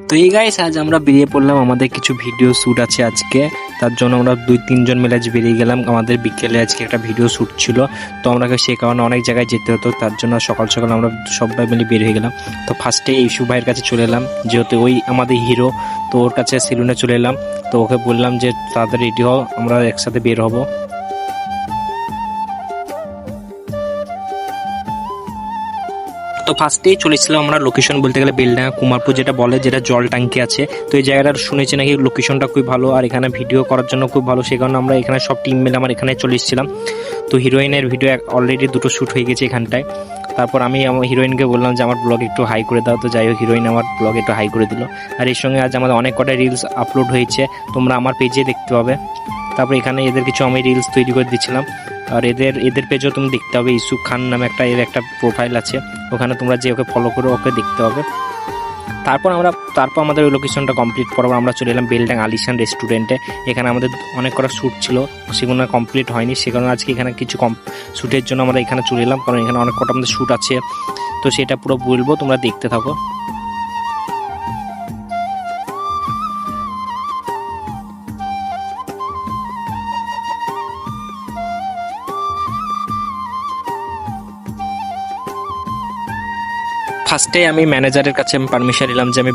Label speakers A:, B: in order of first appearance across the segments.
A: তো এই গাইস আজ আমরা বেরিয়ে পড়লাম, আমাদের কিছু ভিডিও শ্যুট আছে আজকে। তার জন্য আমরা 2-3 জন মিলে আজ বেরিয়ে গেলাম। আমাদের বিকেলে আজকে একটা ভিডিও শ্যুট ছিল, তো আমরা সেই কারণে অনেক জায়গায় যেতে হতো, তার জন্য সকাল সকাল আমরা সবাই মিলে বের হয়ে গেলাম। তো ফার্স্টে ইস্যু ভাইয়ের কাছে চলে এলাম, যেহেতু ওই আমাদের হিরো, তো ওর কাছে সেলুনে চলে এলাম। তো ওকে বললাম যে তাড়াতাড়ি রেডি হও, আমরা একসাথে বের হবো। তো ফার্স্টেই চলেছিলাম আমরা লোকেশন বলতে গেলে বেলডাঙ্গা কুমারপুর, যেটা বলে যেটা জল ট্যাঙ্কি আছে। তো এই জায়গাটা শুনেছি নাকি লোকেশনটা খুব ভালো, আর এখানে ভিডিও করার জন্য খুব ভালো, সেই কারণে আমরা এখানে সব টিম মিলে আমার এখানে চলে এসেছিলাম। তো হিরোইনের ভিডিও অলরেডি 2টো শ্যুট হয়ে গেছে এখানটায়। তারপর আমি আমার হিরোইনকে বললাম যে আমার ব্লগ একটু হাই করে দাও, তো যাই হোক হিরোইন আমার ব্লগ একটু হাই করে দিল। আর এর সঙ্গে আজ আমাদের অনেক কটা রিলস আপলোড হয়েছে, তোমরা আমার পেজে দেখতে পাবে। তারপর এখানে এদের কিছু আমি রিলস তৈরি করে দিচ্ছিলাম, আর এদের পেজেও তুমি দেখতে হবে। ইউসুফ খান নামে এর একটা প্রোফাইল আছে, ওখানে তোমরা যে ওকে ফলো করো ওকে দেখতে হবে। তারপর আমাদের ওই লোকেশনটা কমপ্লিট করার পর আমরা চলে এলাম বেলডাঙ্গা আলিশান রেস্টুরেন্টে। এখানে আমাদের অনেক কটা শ্যুট ছিল, সেগুলো কমপ্লিট হয়নি, সে কারণে আজকে এখানে কিছু শ্যুটের জন্য আমরা এখানে চলে এলাম, কারণ এখানে অনেক কটা আমাদের শ্যুট আছে। তো সেটা পুরো বলবো, তোমরা দেখতে থাকো। ফার্স্টে আমি ম্যানেজারের কাছে পারমিশন নিলাম যে আমি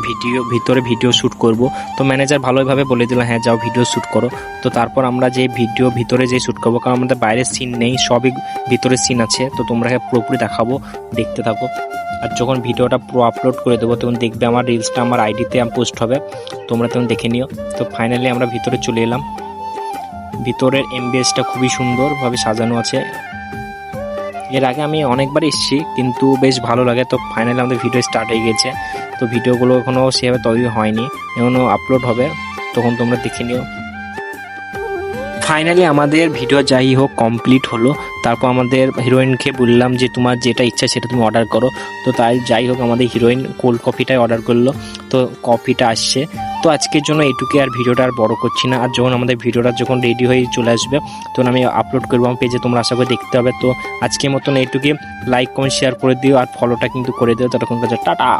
A: ভিতরে ভিডিও শ্যুট করব। তো ম্যানেজার ভালোভাবে বলে দিল হ্যাঁ যাও ভিডিও শ্যুট করো। তো তারপর আমরা যে ভিতরে যে শ্যুট করবো, কারণ আমাদের বাইরের সিন নেই, সবই ভিতরের সিন আছে। তো তোমরা পুরোপুরি দেখাবো, দেখতে থাকো। আর যখন ভিডিওটা পুরো আপলোড করে দেবো তখন দেখবে আমার রিলসটা আমার আইডিতে পোস্ট হবে, তোমরা তখন দেখে নিও। তো ফাইনালি আমরা ভিতরে চলে এলাম। ভিতরের এমবিএসটা খুবই সুন্দরভাবে সাজানো আছে। এর আগে আমি অনেকবার এসেছি, কিন্তু বেশ ভালো লাগে। তো ফাইনালি আমাদের ভিডিও স্টার্ট হয়ে গেছে। তো ভিডিওগুলো এখনও সেভাবে তৈরি হয়নি, এখনও আপলোড হবে, তখন তোমরা দেখে নিও। ফাইনালি আমাদের ভিডিও যাই হোক কমপ্লিট হলো। তারপর আমাদের হিরোইনকে বললাম যে তোমার যেটা ইচ্ছা সেটা তুমি অর্ডার করো। তো তাই যাই হোক আমাদের হিরোইন কোল্ড কফিটাই অর্ডার করলো, তো কফিটা আসছে। তো আজকের জন্য এইটুকুই, আর ভিডিওটা আর বড় করছি না। আর যখন আমাদের ভিডিওটা যখন রেডি হয়ে চলে আসবে তখন আমি আপলোড করবো আমার পেজে, তোমরা আশা করে দেখতে হবে। তো আজকের মতন এইটুকুই, লাইক কমেন্ট শেয়ার করে দিও, আর ফলোটা কিন্তু করে দিও। ততক্ষণ কাছে টাটা।